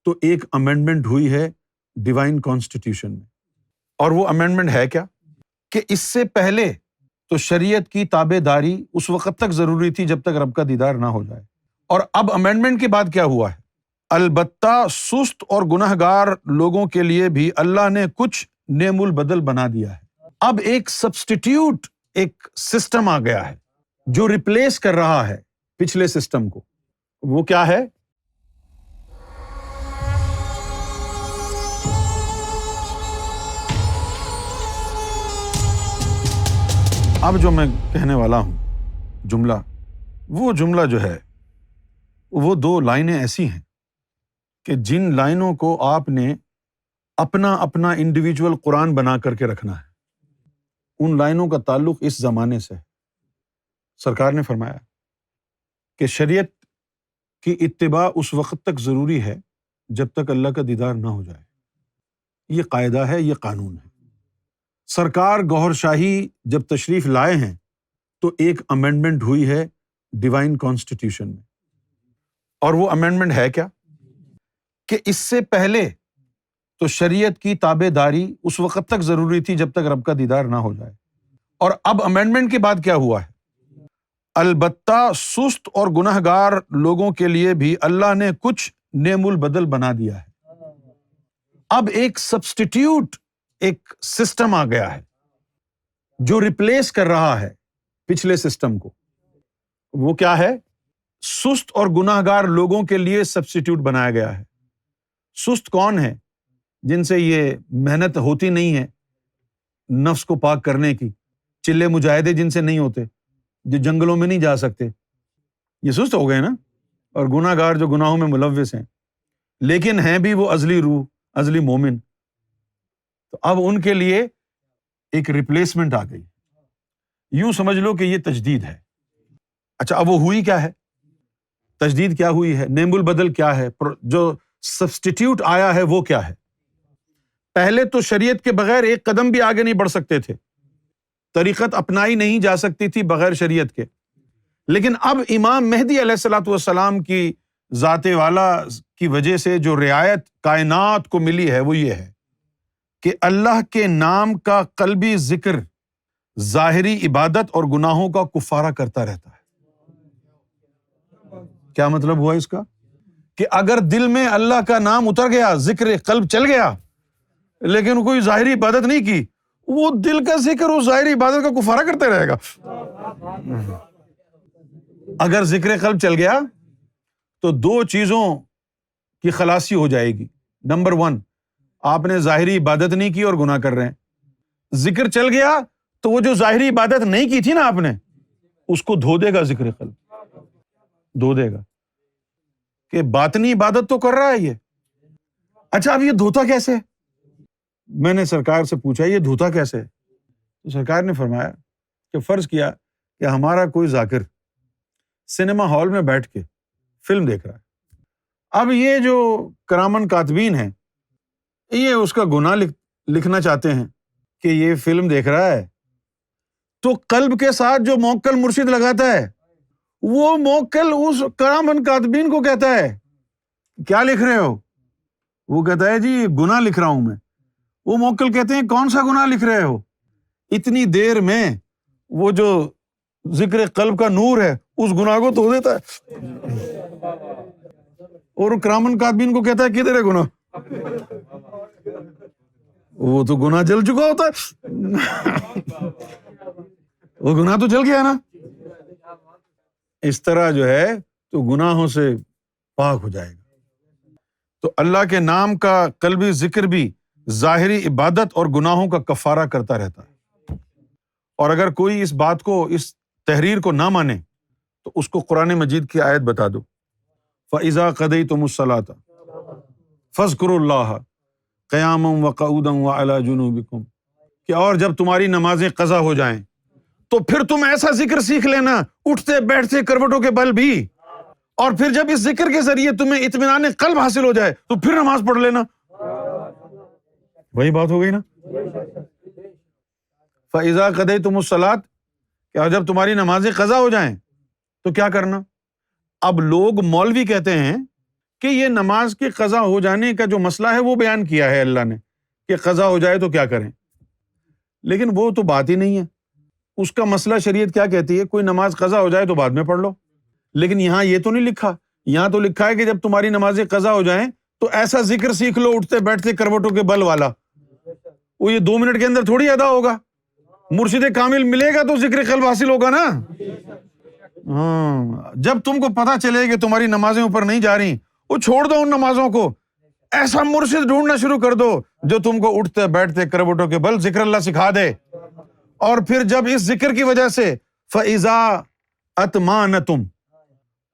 تو ایک امینڈمنٹ ہوئی ہے ڈیوائن کانسٹیٹیوشن میں، اور وہ امینڈمنٹ ہے کیا کہ اس سے پہلے تو شریعت کی تابع داری اس وقت تک ضروری تھی جب تک رب کا دیدار نہ ہو جائے، اور اب امینڈمنٹ کے بعد کیا ہوا ہے؟ البتہ سست اور گنہگار لوگوں کے لیے بھی اللہ نے کچھ نعم البدل بنا دیا ہے۔ اب ایک سبسٹیٹیوٹ، ایک سسٹم آ گیا ہے جو ریپلیس کر رہا ہے پچھلے سسٹم کو۔ وہ کیا ہے؟ اب جو میں کہنے والا ہوں جملہ جو ہے وہ 2 لائنیں ایسی ہیں کہ جن لائنوں کو آپ نے اپنا انڈیویجول قرآن بنا کر کے رکھنا ہے، ان لائنوں کا تعلق اس زمانے سے ہے۔ سرکار نے فرمایا کہ شریعت کی اتباع اس وقت تک ضروری ہے جب تک اللہ کا دیدار نہ ہو جائے۔ یہ قاعدہ ہے، یہ قانون ہے۔ سرکار گوہر شاہی جب تشریف لائے ہیں تو ایک امینڈمنٹ ہوئی ہے ڈیوائن کانسٹیٹیوشن میں، اور وہ امینڈمنٹ ہے کیا کہ اس سے پہلے تو شریعت کی تابع داری اس وقت تک ضروری تھی جب تک رب کا دیدار نہ ہو جائے، اور اب امینڈمنٹ کے بعد کیا ہوا ہے؟ البتہ سست اور گنہگار لوگوں کے لیے بھی اللہ نے کچھ نعم البدل بنا دیا ہے۔ اب ایک سبسٹیٹیوٹ، ایک سسٹم آ گیا ہے جو ریپلیس کر رہا ہے پچھلے سسٹم کو۔ وہ کیا ہے؟ سست اور گنہگار لوگوں کے لیے سبسٹیٹیوٹ بنایا گیا ہے۔ سست کون ہے؟ جن سے یہ محنت ہوتی نہیں ہے نفس کو پاک کرنے کی، چلے مجاہدے جن سے نہیں ہوتے، جو جنگلوں میں نہیں جا سکتے، یہ سست ہو گئے نا۔ اور گنہگار جو گناہوں میں ملوث ہیں لیکن ہیں بھی وہ ازلی روح، ازلی مومن، تو اب ان کے لیے ایک ریپلیسمنٹ آ گئی۔ یوں سمجھ لو کہ یہ تجدید ہے۔ اچھا، اب وہ ہوئی کیا ہے؟ تجدید کیا ہوئی ہے؟ نعم البدل کیا ہے؟ جو سبسٹیٹیوٹ آیا ہے وہ کیا ہے؟ پہلے تو شریعت کے بغیر ایک قدم بھی آگے نہیں بڑھ سکتے تھے، طریقت اپنائی نہیں جا سکتی تھی بغیر شریعت کے، لیکن اب امام مہدی علیہ الصلوۃ والسلام کی ذات والا کی وجہ سے جو رعایت کائنات کو ملی ہے وہ یہ ہے کہ اللہ کے نام کا قلبی ذکر ظاہری عبادت اور گناہوں کا کفارہ کرتا رہتا ہے۔ کیا مطلب ہوا اس کا؟ کہ اگر دل میں اللہ کا نام اتر گیا، ذکر قلب چل گیا، لیکن کوئی ظاہری عبادت نہیں کی، وہ دل کا ذکر اس ظاہری عبادت کا کفارہ کرتے رہے گا۔ اگر ذکر قلب چل گیا تو 2 چیزوں کی خلاصی ہو جائے گی۔ نمبر 1، آپ نے ظاہری عبادت نہیں کی اور گناہ کر رہے ہیں۔ ذکر چل گیا تو وہ جو ظاہری عبادت نہیں کی تھی نا آپ نے، اس کو دھو دے گا، ذکر قلب دھو دے گا کہ باطنی عبادت تو کر رہا ہے یہ۔ اچھا، اب یہ دھوتا کیسے؟ میں نے سرکار سے پوچھا یہ دھوتا کیسے؟ تو سرکار نے فرمایا کہ فرض کیا کہ ہمارا کوئی ذاکر سنیما ہال میں بیٹھ کے فلم دیکھ رہا ہے۔ اب یہ جو کرامن کاتبین ہیں یہ اس کا گناہ لکھنا چاہتے ہیں کہ یہ فلم دیکھ رہا ہے، تو قلب کے ساتھ جو موکل مرشد لگاتا ہے وہ موکل اس کرامن کاتبین کو کہتا ہے کیا لکھ رہے ہو؟ وہ کہتا ہے جی گناہ لکھ رہا ہوں میں۔ وہ موکل کہتے ہیں کون سا گناہ لکھ رہے ہو؟ اتنی دیر میں وہ جو ذکر قلب کا نور ہے اس گناہ کو دھو دیتا ہے، اور کرامن کاتبین کو کہتا ہے کدھر ہے گناہ؟ وہ تو گناہ جل چکا ہوتا ہے، وہ گناہ تو جل گیا نا۔ اس طرح جو ہے تو گناہوں سے پاک ہو جائے گا۔ تو اللہ کے نام کا قلبی ذکر بھی ظاہری عبادت اور گناہوں کا کفارہ کرتا رہتا ہے۔ اور اگر کوئی اس بات کو، اس تحریر کو نہ مانے تو اس کو قرآن مجید کی آیت بتا دو، فَإِذَا قَضَيْتُمُ الصَّلَاةَ فَاذْكُرُوا اللَّهَ قِيَامًا وَقُعُودًا وَعَلَىٰ جُنُوبِكُمْ، کہ اور جب تمہاری نمازیں قضا ہو جائیں تو پھر تم ایسا ذکر سیکھ لینا اٹھتے بیٹھتے کروٹوں کے بل بھی، اور پھر جب اس ذکر کے ذریعے تمہیں اطمینان قلب حاصل ہو جائے تو پھر نماز پڑھ لینا۔ وہی بات ہو گئی نا۔ فَإِذَا قَضَيْتُمُ الصَّلَاةَ، کہ جب تمہاری نمازیں قضا ہو جائیں تو کیا کرنا؟ اب لوگ مولوی کہتے ہیں کہ یہ نماز کے قضا ہو جانے کا جو مسئلہ ہے وہ بیان کیا ہے اللہ نے کہ قضا ہو جائے تو کیا کریں، لیکن وہ تو بات ہی نہیں ہے۔ اس کا مسئلہ شریعت کیا کہتی ہے؟ کوئی نماز قضا ہو جائے تو بعد میں پڑھ لو، لیکن یہاں یہ تو نہیں لکھا۔ یہاں تو لکھا ہے کہ جب تمہاری نمازیں قضا ہو جائیں تو ایسا ذکر سیکھ لو اٹھتے بیٹھتے کروٹوں کے بل والا، وہ یہ 2 منٹ کے اندر تھوڑی ادا ہوگا۔ مرشد کامل ملے گا تو ذکر قلب حاصل ہوگا نا۔ ہاں، جب تم کو پتہ چلے کہ تمہاری نمازیں اوپر نہیں جا رہی، وہ چھوڑ دو ان نمازوں کو، ایسا مرشد ڈھونڈنا شروع کر دو جو تم کو اٹھتے بیٹھتے کروٹوں کے بل ذکر اللہ سکھا دے۔ اور پھر جب اس ذکر کی وجہ سے فَإِذَا أَطْمَأْنَتُمْ،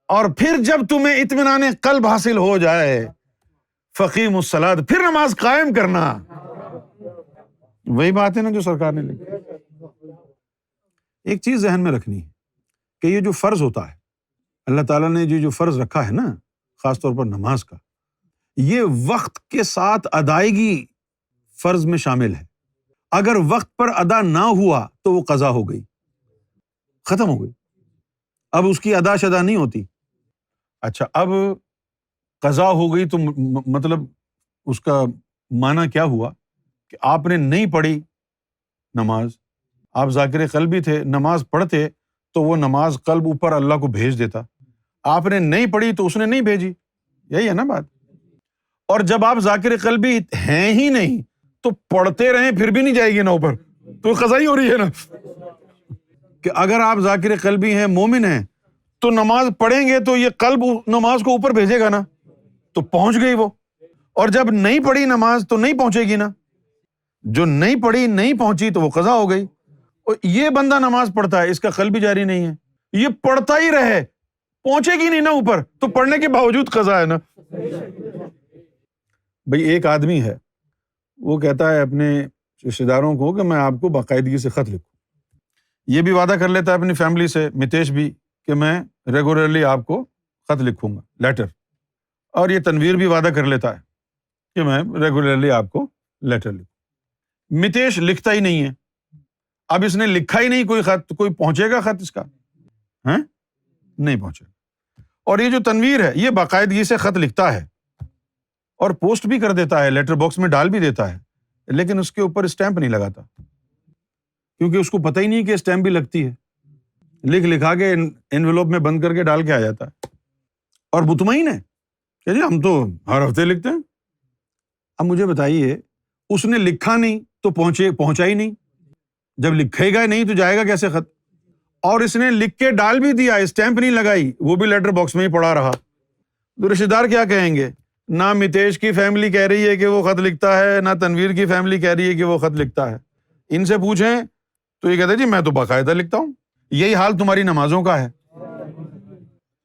اور پھر جب تمہیں اطمینان قلب حاصل ہو جائے، فَقِیمُوا الصَّلَاةَ، پھر نماز قائم کرنا۔ وہی بات ہے نا جو سرکار نے لکھی۔ ایک چیز ذہن میں رکھنی ہے کہ یہ جو فرض ہوتا ہے، اللہ تعالیٰ نے جو فرض رکھا ہے نا، خاص طور پر نماز کا، یہ وقت کے ساتھ ادائیگی فرض میں شامل ہے۔ اگر وقت پر ادا نہ ہوا تو وہ قضا ہو گئی، ختم ہو گئی، اب اس کی ادا شدہ نہیں ہوتی۔ اچھا، اب قضا ہو گئی تو مطلب اس کا معنی کیا ہوا کہ آپ نے نہیں پڑھی نماز، آپ ذاکر قلبی تھے، نماز پڑھتے تو وہ نماز قلب اوپر اللہ کو بھیج دیتا، آپ نے نہیں پڑھی تو اس نے نہیں بھیجی، یہی ہے نا بات۔ اور جب آپ ذاکر قلبی ہیں ہی نہیں تو پڑھتے رہیں پھر بھی نہیں جائے گی نا اوپر، تو قضا ہی ہو رہی ہے نا۔ کہ اگر آپ ذاکر قلبی ہیں، مومن ہیں، تو نماز پڑھیں گے تو یہ قلب نماز کو اوپر بھیجے گا نا، تو پہنچ گئی وہ۔ اور جب نہیں پڑھی نماز تو نہیں پہنچے گی نا، جو نہیں پڑھی نہیں پہنچی تو وہ قضا ہو گئی۔ اور یہ بندہ نماز پڑھتا ہے، اس کا قلب بھی جاری نہیں ہے، یہ پڑھتا ہی رہے، پہنچے گی نہیں نا اوپر، تو پڑھنے کے باوجود قضا ہے نا۔ بھئی ایک آدمی ہے، وہ کہتا ہے اپنے رشتہ داروں کو کہ میں آپ کو باقاعدگی سے خط لکھوں، یہ بھی وعدہ کر لیتا ہے اپنی فیملی سے، متیش بھی، کہ میں ریگولرلی آپ کو خط لکھوں گا، لیٹر۔ اور یہ تنویر بھی وعدہ کر لیتا ہے کہ میں ریگولرلی آپ کو لیٹر لکھوں۔ متیش لکھتا ہی نہیں ہے، اب اس نے لکھا ہی نہیں کوئی خط، تو کوئی پہنچے گا خط اس کا؟ ہیں؟ نہیں پہنچے گا۔ اور یہ جو تنویر ہے یہ باقاعدگی سے خط لکھتا ہے اور پوسٹ بھی کر دیتا ہے، لیٹر باکس میں ڈال بھی دیتا ہے، لیکن اس کے اوپر اسٹیمپ نہیں لگاتا، کیونکہ اس کو پتہ ہی نہیں کہ اسٹیمپ بھی لگتی ہے، لکھا کے انویلوپ میں بند کر کے ڈال کے آ جاتا ہے، اور مطمئن ہے کہ جی ہم تو ہر ہفتے لکھتے ہیں۔ اب مجھے بتائیے، اس نے لکھا نہیں تو پہنچا ہی نہیں، جب لکھے گا نہیں تو جائے گا کیسے خط؟ اور اس نے لکھ کے ڈال بھی دیا، اسٹیمپ نہیں لگائی، وہ بھی لیٹر باکس میں ہی پڑا رہا، تو رشتہ دار کیا کہیں گے؟ نہ متیش کی فیملی کہہ رہی ہے کہ وہ خط لکھتا ہے، نہ تنویر کی فیملی کہہ رہی ہے کہ وہ خط لکھتا ہے۔ ان سے پوچھیں تو یہ کہتے ہیں جی میں تو باقاعدہ لکھتا ہوں۔ یہی حال تمہاری نمازوں کا ہے۔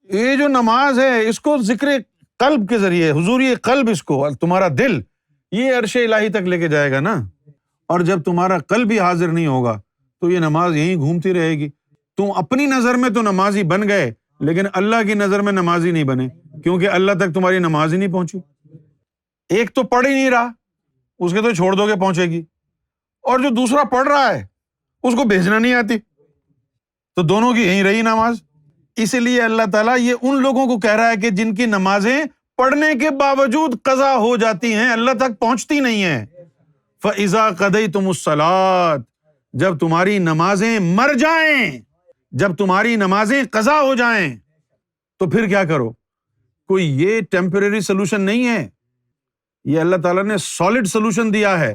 یہ جو نماز ہے اس کو ذکر قلب کے ذریعے، حضوری قلب، اس کو تمہارا دل یہ عرش الہی تک لے کے جائے گا نا۔ اور جب تمہارا قلب ہی حاضر نہیں ہوگا تو یہ نماز یہیں گھومتی رہے گی۔ تم اپنی نظر میں تو نمازی بن گئے، لیکن اللہ کی نظر میں نمازی نہیں بنے، کیونکہ اللہ تک تمہاری نماز ہی نہیں پہنچی۔ ایک تو پڑھ ہی نہیں رہا، اس کے تو چھوڑ دو گے پہنچے گی، اور جو دوسرا پڑھ رہا ہے اس کو بھیجنا نہیں آتی، تو دونوں کی یہیں رہی نماز۔ اسی لیے اللہ تعالیٰ یہ ان لوگوں کو کہہ رہا ہے کہ جن کی نمازیں پڑھنے کے باوجود قضا ہو جاتی ہیں، اللہ تک پہنچتی نہیں ہیں۔ فَإِذَا قَضَيْتُمُ الصَّلَاةَ، جب تمہاری نمازیں مر جائیں، جب تمہاری نمازیں قضا ہو جائیں تو پھر کیا کرو؟ کوئی یہ ٹیمپریری سولوشن نہیں ہے، یہ اللہ تعالیٰ نے سالڈ سولوشن دیا ہے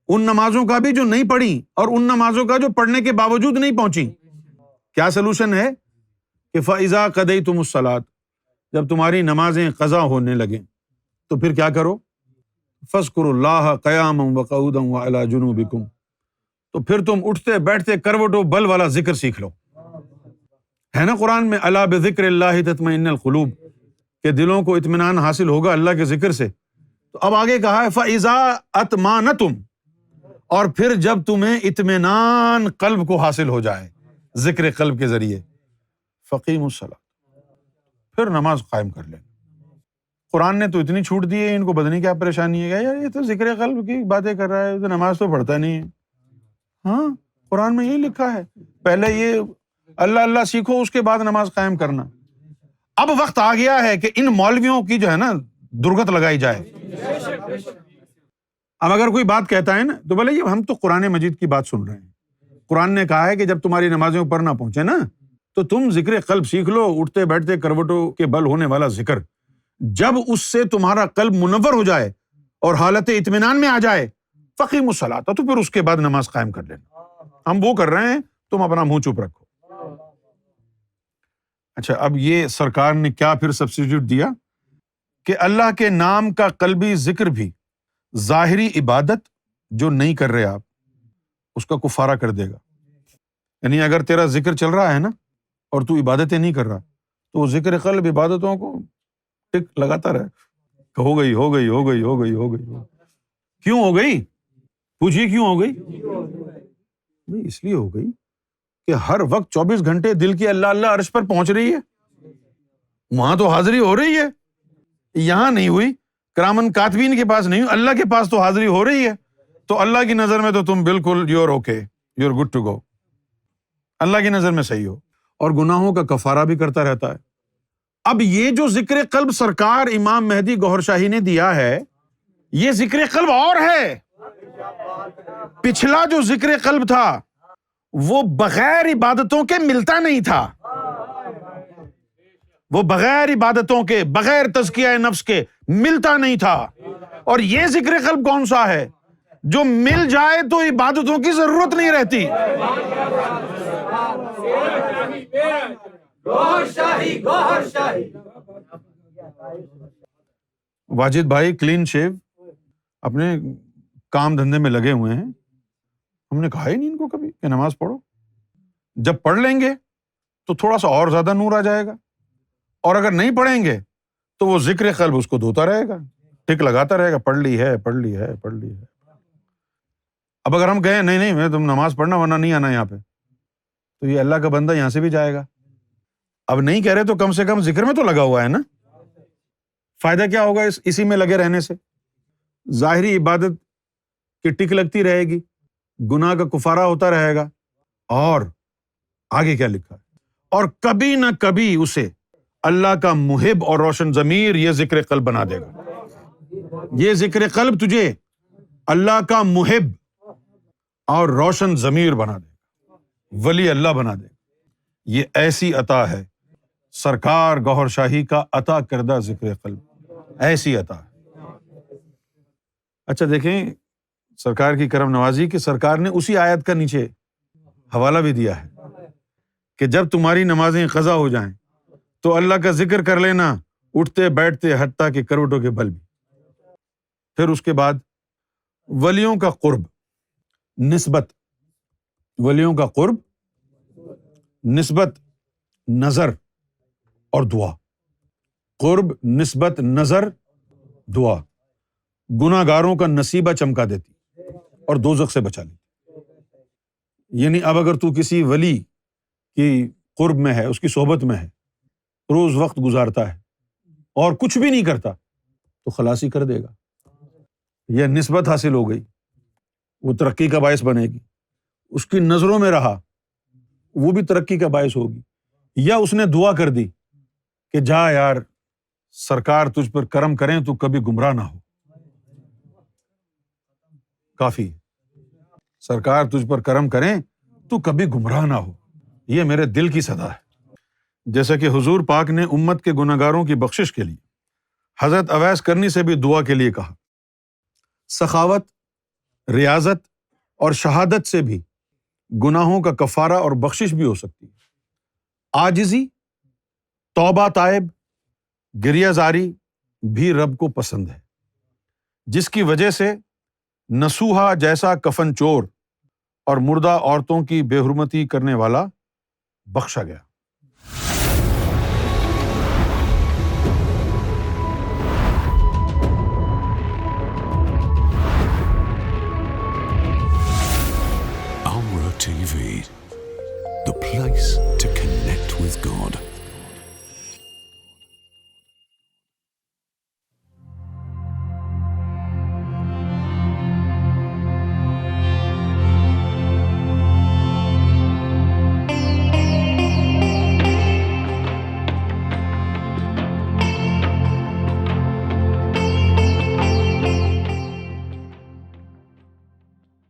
ان نمازوں کا بھی جو نہیں پڑھی، اور ان نمازوں کا جو پڑھنے کے باوجود نہیں پہنچی۔ کیا سولوشن ہے؟ کہ فَإِذَا قَضَيْتُمُ الصَّلَاةَ، جب تمہاری نمازیں قضا ہونے لگیں تو پھر کیا کرو؟ فَاذْكُرُوا اللَّهَ قِيَامًا وَقُعُودًا وَعَلَىٰ جُنُوبِكُمْ، تو پھر تم اٹھتے بیٹھتے کروٹ و بل والا ذکر سیکھ لو۔ ہے نا قرآن میں الا بذکر اللہ تطمئن القلوب، کہ دلوں کو اطمینان حاصل ہوگا اللہ کے ذکر سے۔ تو اب آگے کہا ہے فَإِذَا أَطْمَأْنَتُمْ، اور پھر جب تمہیں اطمینان قلب کو حاصل ہو جائے ذکر قلب کے ذریعے، فَقِیمُوا الصَّلَاةَ، پھر نماز قائم کر لیں۔ قرآن نے تو اتنی چھوٹ دی ہے، ان کو بدنی کیا پریشانی ہے، یار یہ تو ذکر قلب کی باتیں کر رہا ہے، تو نماز تو پڑھتا نہیں ہے۔ ہاں، قرآن میں یہی لکھا ہے، پہلے یہ اللہ اللہ سیکھو، اس کے بعد نماز قائم کرنا۔ اب وقت آ گیا ہے کہ ان مولویوں کی جو ہے نا درگت لگائی جائے۔ اب اگر کوئی بات کہتا ہے نا تو بولے یہ ہم تو قرآن مجید کی بات سن رہے ہیں، قرآن نے کہا ہے کہ جب تمہاری نمازیں اوپر نہ پہنچے نا تو تم ذکر قلب سیکھ لو، اٹھتے بیٹھتے کروٹوں کے بل ہونے والا ذکر، جب اس سے تمہارا قلب منور ہو جائے اور حالت اطمینان میں آ جائے فقیموا الصلاۃ، تو پھر اس کے بعد نماز قائم کر لینا، ہم وہ کر رہے ہیں، تم اپنا منہ چپ رکھو۔ اچھا، اب یہ سرکار نے کیا پھر سبسٹیٹیوٹ دیا کہ اللہ کے نام کا قلبی ذکر بھی ظاہری عبادت جو نہیں کر رہے آپ اس کا کفارہ کر دے گا۔ یعنی اگر تیرا ذکر چل رہا ہے نا اور تو عبادتیں نہیں کر رہا تو وہ ذکر قلب عبادتوں کو ٹک لگاتا رہے، کہ ہو گئی ہو گئی ہو گئی ہو گئی ہو گئی۔ کیوں ہو گئی؟ پوچھیے کیوں ہو گئی؟ بھئی اس لیے ہو گئی کہ ہر وقت 24 گھنٹے دل کی اللہ اللہ عرش پر پہنچ رہی ہے، وہاں تو حاضری ہو رہی ہے، یہاں نہیں ہوئی، کرامن کاتبین کے پاس نہیں ہوئی، اللہ کے پاس تو حاضری ہو رہی ہے، تو اللہ کی نظر میں تو تم بالکل you're okay, you're good to go, اللہ کی نظر میں صحیح ہو، اور گناہوں کا کفارہ بھی کرتا رہتا ہے۔ اب یہ جو ذکر قلب سرکار امام مہدی گوہر شاہی نے دیا ہے، یہ ذکر قلب اور ہے۔ پچھلا جو ذکر قلب تھا وہ بغیر عبادتوں کے ملتا نہیں تھا، وہ بغیر عبادتوں کے، بغیر تزکیہ نفس کے ملتا نہیں تھا، اور یہ ذکر قلب کون سا ہے جو مل جائے تو عبادتوں کی ضرورت نہیں رہتی۔ واجد بھائی کلین شیو اپنے کام دھندے میں لگے ہوئے ہیں، ہم نے کہا ہی نہیں ان کو کبھی کہ نماز پڑھو، جب پڑھ لیں گے تو تھوڑا سا اور زیادہ نور آ جائے گا، اور اگر نہیں پڑھیں گے تو وہ ذکر قلب اس کو دھوتا رہے گا، ٹک لگاتا رہے گا، پڑھ لی ہے پڑھ لی ہے پڑھ لی ہے۔ اب اگر ہم کہیں نہیں میں تم نماز پڑھنا ورنہ نہیں آنا یہاں پہ، تو یہ اللہ کا بندہ یہاں سے بھی جائے گا۔ اب نہیں کہہ رہے تو کم سے کم ذکر میں تو لگا ہوا ہے نا، فائدہ کیا ہوگا اسی میں لگے رہنے سے؟ ظاہری عبادت کی ٹک لگتی رہے گی، گناہ کا کفارہ ہوتا رہے گا، اور آگے کیا لکھا ہے، اور کبھی نہ کبھی اسے اللہ کا محب اور روشن ضمیر یہ ذکر قلب بنا دے گا۔ یہ ذکر قلب تجھے اللہ کا محب اور روشن ضمیر بنا دے گا، ولی اللہ بنا دے گا۔ یہ ایسی عطا ہے سرکار گوہر شاہی کا عطا کردہ ذکر قلب، ایسی عطا ہے۔ اچھا دیکھیں سرکار کی کرم نوازی کہ سرکار نے اسی آیت کا نیچے حوالہ بھی دیا ہے کہ جب تمہاری نمازیں قضا ہو جائیں تو اللہ کا ذکر کر لینا، اٹھتے بیٹھتے حتیٰ کہ کروٹوں کے بل بھی۔ پھر اس کے بعد ولیوں کا قرب، نسبت، ولیوں کا قرب، نسبت، نظر اور دعا۔ قرب، نسبت، نظر، دعا گناہ گاروں کا نصیبہ چمکا دیتی اور دوزخ سے بچا لیتی۔ یعنی اب اگر تو کسی ولی کی قرب میں ہے، اس کی صحبت میں ہے، روز وقت گزارتا ہے اور کچھ بھی نہیں کرتا تو خلاصی کر دے گا، یہ نسبت حاصل ہو گئی، وہ ترقی کا باعث بنے گی۔ اس کی نظروں میں رہا، وہ بھی ترقی کا باعث ہوگی۔ یا اس نے دعا کر دی کہ جا یار سرکار تجھ پر کرم کریں تو کبھی گمراہ نہ ہو، کافی، سرکار تجھ پر کرم کریں تو کبھی گمراہ نہ ہو، یہ میرے دل کی صدا ہے۔ جیسا کہ حضور پاک نے امت کے گناہ گاروں کی بخشش کے لیے حضرت اویس کرنی سے بھی دعا کے لیے کہا۔ سخاوت، ریاضت اور شہادت سے بھی گناہوں کا کفارہ اور بخشش بھی ہو سکتی ہے۔ عاجزی، توبہ طائب، گریہ زاری بھی رب کو پسند ہے، جس کی وجہ سے نصوحہ جیسا کفن چور اور مردہ عورتوں کی بے حرمتی کرنے والا بخشا گیا۔ TV, the place to connect with God.